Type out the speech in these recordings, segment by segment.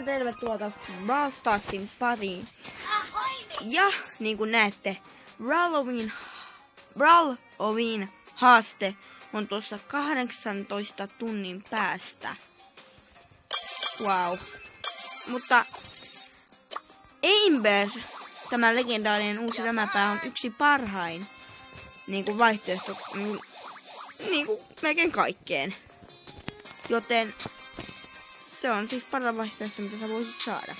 Tervetuloa taas Brawl Starsin pariin. Ja niin kuin näette, Brawloween haaste on tuossa 18 tunnin päästä. Wow. Mutta Amber, tämä legendaarinen uusi rämäpää, on yksi parhain niinku vaihtoehto niinku melkein kaikkeen. Joten se on siis paras vaihtoehto, mitä sä voisit saada.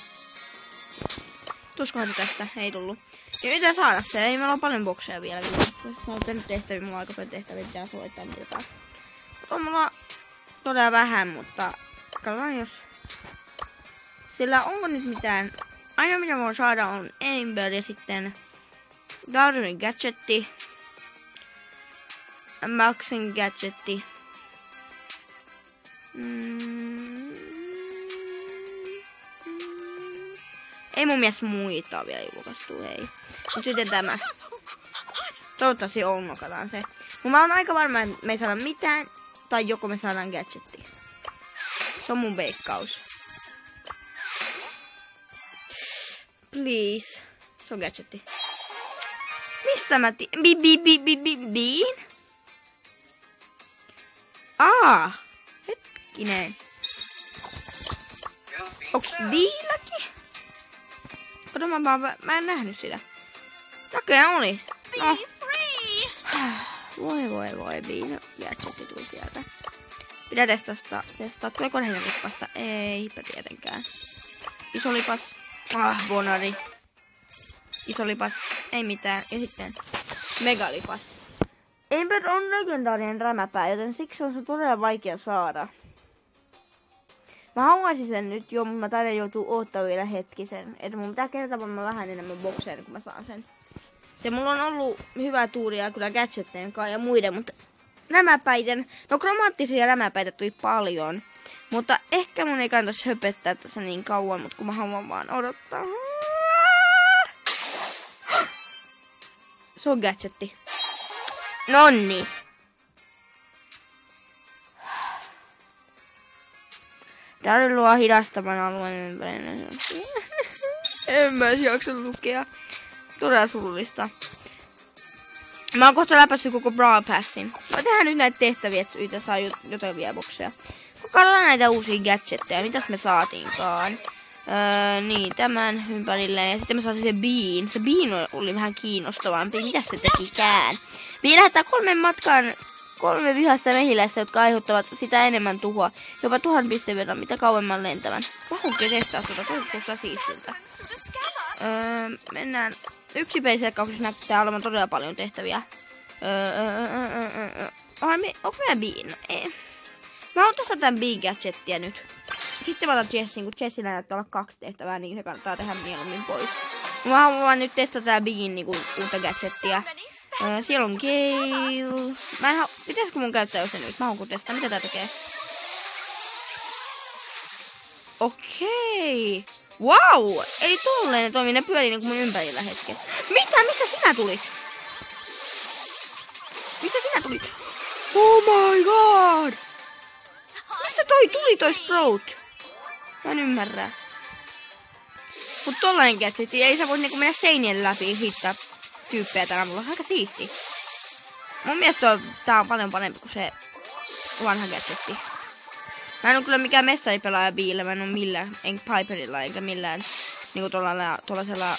Tuskohan se tästä? Ei tullut. Ja mitä saada se? Ei meillä ole paljon bokseja vielä. Mä oon tehnyt tehtäviä, mulla on aika paljon tehtäviä, pitää suorittaa niitä taas. On mulla todella vähän, mutta katsotaan jos. Sillä onko nyt mitään. Aina mitä voin saada on Amber ja sitten Darwin gadgetti. Maxin gadgetti. Ei mun mielestä muita ole vielä julkaistu, ei. Mut sitten tämä. Toivottavasti on, nokataan se. Mun mä oon aika varma, että me ei saada mitään, tai joko me saadaan gadgetti. Se on mun veikkaus. Please. Se on gadgetti. Mistä mä Bean? Hetkinen. Onks Beanläkin? Kato, mä en nähnyt sitä. Näköjään oli. No. Voi, Bean. Gadgetti tuli sieltä. Pitää testaa. Tuleeko heinälippasta? Eipä tietenkään. Iso lipas. Bonari. Iso lipas. Ei mitään. Ja sitten megalipas. Amber on legendaarinen rämäpää, joten siksi on se todella vaikea saada. Mä haluaisin sen nyt jo, mutta mä taidan joutuu odottaa vielä hetkisen. Että mun pitää kertaa vähän enemmän bokseja, kun mä saan sen. Ja mulla on ollut hyvää tuuria kyllä gadgettien kanssa ja muiden, mutta rämäpäiden, no kromaattisia rämäpäitä tuli paljon. Mutta ehkä mun ei kannattaisi höpöttää tässä niin kauan, mutta kun mä haluan vaan odottaa. Se on gadgetti. Nonni. Täällä luo hidastavan alueen. En mä edes jaksa lukea. Todella surullista. Mä oon kohta läpässyt koko Brawl Passin. Mä tehdään nyt näitä tehtäviä, että saa jotain vielä bokseja. Katsotaan näitä uusia gadgetteja. Mitäs me saatiinkaan? Niin, tämän ympärille. Ja sitten me saatiin se Bean. Se Bean oli vähän kiinnostavampi. Mitäs se tekikään? Bean lähettää 3 vihasta mehiläistä, jotka aiheuttavat sitä enemmän tuhoa. Jopa 1000 pisteen verran, mitä kauemman lentävän. Mä haluankin testaa tuota, toivottavasti siistiltä. Mennään. Yksi peliselkkauksessa näyttää olevan todella paljon tehtäviä. Onko meidän Bean? Ei. Mä oon tässä tämän Bean-gadgettia nyt. Sitten mä otan Jessin, kun Jessillä näyttää olla 2 tehtävää, niin se kannattaa tehdä mieluummin pois. Mä haluan nyt testata tää Bean niinku uutta gadgettia. Siellä on Gale. Pitäisikö mun käyttää se nyt? Mä haluan testaa. Mitä tää tekee? Okei. Wow! Eli tolleen ne toimii. Ne pyörii niinku mun ympärillä hetken. Mitä? Missä sinä tulit? Missä sinä tulit? Oh my god! Mistä tuli Sprout? Mä en ymmärrä. Mut tollanen gadgetti. Ei sä vois niinku mennä seinien läpi hittaa tyyppejä täällä. Mulla on aika siisti. Mun mielestä tää on paljon parempi kuin se vanha gadgetti. Mä en oo kyllä mikään mestaripelaaja Bealla. Mä en oo millään, en Piperilla enkä millään niinku tollasella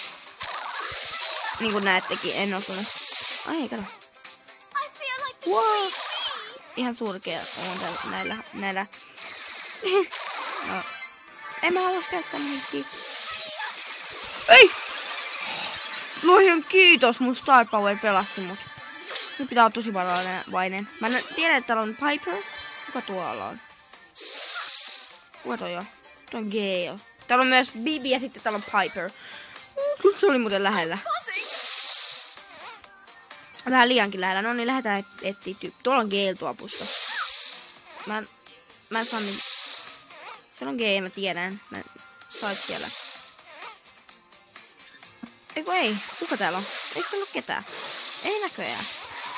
niinku näettekin. En oo tuonne. Ai kato. Wow. Ihan surkea on näillä. No. En mä halua käyttää niitä. Ei! Luojan kiitos, mun Star Power pelasti mut. Nyt pitää olla tosi varovainen. Mä tiedän, että täällä on Piper. Kuka tuolla on? Kuka toi on? Tuo on Gale. Täällä on myös Bibi ja sitten täällä on Piper. Se oli muuten lähellä. Vähän liiankin lähellä. No niin, lähdetään etsiä tyyppi. Tuolla on Gale tuopussa. Mä en saa niin. Siellä on Gale, mä tiedän. Mä saat siellä. Eiku ei. Kuka täällä on? Eikö se ollut ketään? Ei näköjään.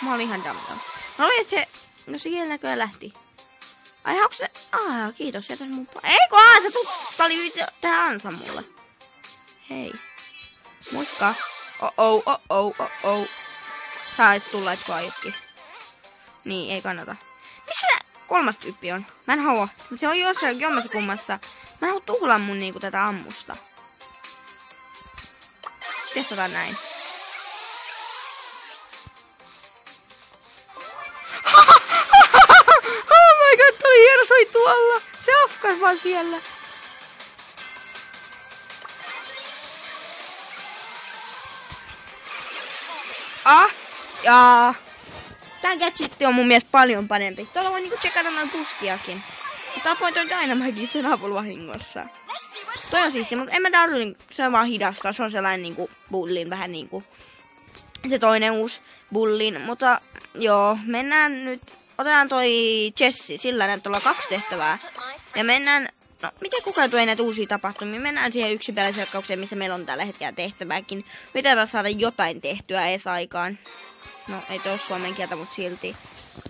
Mä olin ihan dum. Mä olin, että se... No se Gale näköjään lähti. Ai onko se... Kiitos, jätäs mun Eikö sä oli tehdä ansa mulle. Hei. Moikka. Oh. Sä et tulla, et aiotkin. Niin, ei kannata. Missä kolmas tyyppi on? Mä en halua. Se on jossain jommassa kummassa. Mä en halua tuhlaa mun niinku tätä ammusta. Testataan näin. Oh my god, toi hieno soi tuolla. Se afkas vaan siellä. Jaa. Tää gadgetti on mun mielestä paljon parempi. Tuolla voi niinku tsekata noin puskiakin. Tapoin toi Dynamitein sen avulla vahingossa. Toi on siistiä, mutta en mä tarvitse, se on vaan hidastaa. Se on sellainen niinku bullin, vähän niinku se toinen uusi bullin. Mutta joo, mennään nyt. Otetaan toi Jessi, sillä näyttää olla 2 tehtävää. Ja mennään, no miten kukaan tulee näitä uusia tapahtumia? Mennään siihen yksipäiväiselkkaukseen, missä meillä on tällä hetkellä tehtävääkin. Pitää saada jotain tehtyä edes aikaan. No ei toi suomen kieltä, mutta silti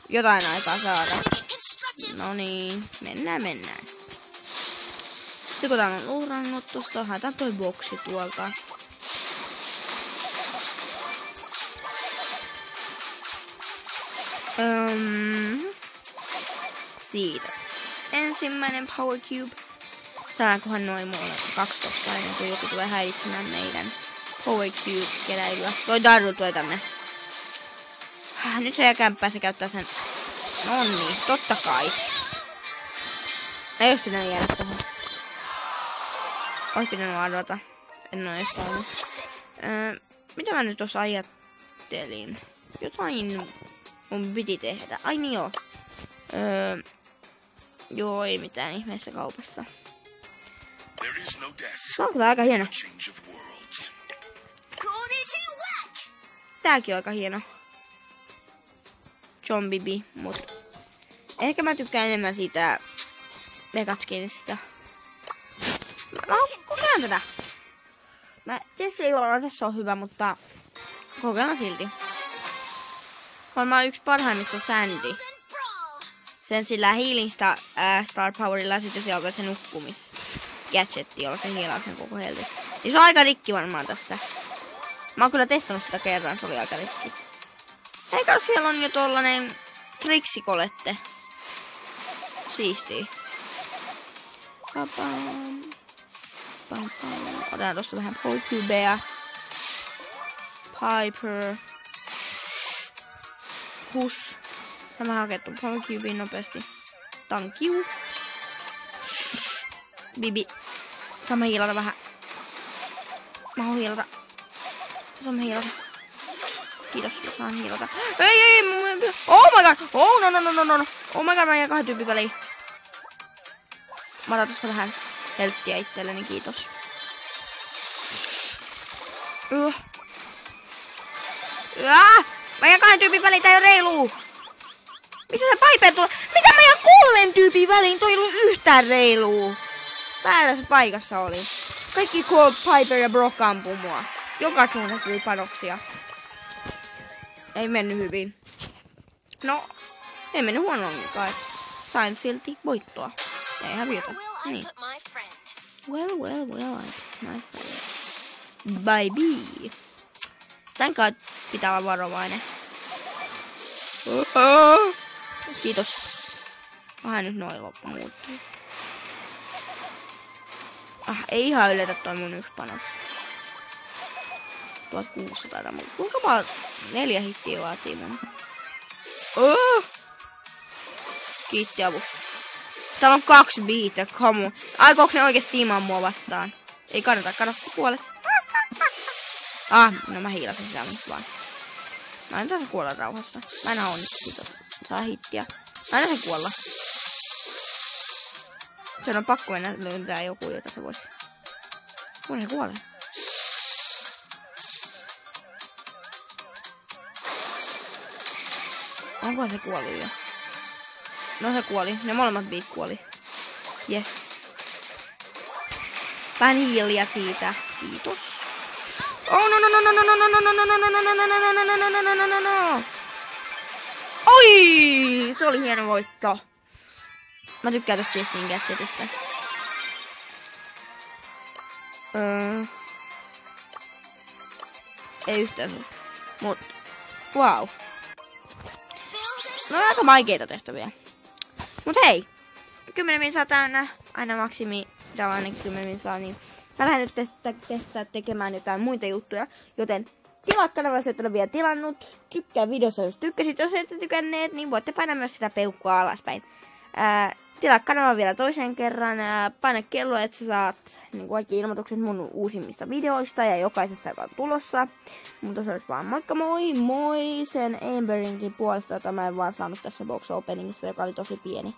jotain aikaa saada. No niin, mennään. Sitten täällä on luurangot tosta, haetaan toi boksi tuolta. Siitä. Ensimmäinen Power Cube. Saadaankohan noin mulle 2 tosta ennen kuin joku tulee häiritsemään meidän Power Cube-keräilyä. Toi Darru tulee tänne. Nyt se jää kämppää, se käyttää sen. No niin, totta kai. Ei oo pitänyt jäädä tohon. Ois pitänyt arvata. En oo edes saanut. Mitä mä nyt tossa ajattelin? Jotain mun piti tehdä. Ai niin joo. Joo, ei mitään ihmeessä kaupassa. Se on kyllä aika hieno. Tääkin on aika hieno. Zombibi, mut ehkä mä tykkään enemmän siitä Megatskinista. No, kokeillaan tätä. Tietysti ei ole tässä on hyvä, mutta kokeillaan silti. Varmaan yksi parhaimmista on Sandy. Sen sillä healingsta Star Powerilla sitten siellä on se nukkumis gadgetti, jolla se hiilaa sen koko helti. Ja se on aika rikki varmaan tässä. Mä oon kyllä testannut sitä kerran, se oli aika rikki. Eikä siellä on jo tollanen triksikolette. Siistii. Otetaan tosta vähän Pokebea. Piper. Push. Tämä hakettu Pokebeen nopeasti. Thank you. Bibi. Saamme hiilata vähän. Mä haluan hiilata. Saamme hiilata. Kiitos, saan hiilata. Ei, oh my god. Oh no. Oh my god, mä jään 2 tyypin väliin. Mä otan tosta vähän helttiä itselleni, kiitos. Mä jään 2 tyypin väliin, tää ei oo reiluu. Missä se Piper tulee? Mitä mä jään 3 tyypin väliin? Toi ei ollut yhtään reiluu. Väärässä paikassa oli. Kaikki Cold, Piper ja Brock ampuu mua. Joka suunnasta tuli panoksia. Ei mennyt hyvin. No, ei mennyt huonoonkaan. Sain silti voittoa. Ei häviötä. Niin. Well, my friend. Bye. Tän kai pitää olla varovainen. Kiitos. Vähän nyt noin loppu muuttuu. Ei ihan yletä toi mun yksi panos. 1600 mutta kuinka vaan 4 hittiä vaatii mun. Kiitti avu. Täällä on 2 biitä, come on. Aikooko ne oikeesti tiimaa mua vastaan? Ei kannata, kato kuolet. No mä hiilasin sitä nyt vaan. Mä en taas kuolla rauhassa. Mä en onnistu, saa hittiä. Mä en taas kuolla. Se on pakko enää löytää joku, jota se voisi. Kun se kuolee. Onko se kuoli jo? No se kuoli. Ne molemmat biit kuoli. Yes. Vähän hiiliä siitä. Kiitos. Oh no. Oi! Se oli hieno voitto. Mä tykkään tosta Jessin gadgetista. Ei yhtään sun. Mut, wow. No aika vaikeita tehtäviä. Mut hei. 10 minsaa täynnä. Aina maksimi tällainen 10 minsaa. Niin mä lähden nyt testaa tekemään jotain muita juttuja. Joten tilaa kanavaa, jos et ole vielä tilannut. Tykkää videossa, jos tykkäsit. Jos ette tykänneet, niin voitte painaa myös sitä peukkua alaspäin. Tilaa kanavaa vielä toisen kerran. Paina kello, että sä saat niin kaikki ilmoitukset mun uusimmista videoista ja jokaisesta, joka on tulossa. Mutta se olisi vaan moikka moi sen Amberinkin puolesta, jota mä en vaan saanut tässä box openingissa, joka oli tosi pieni.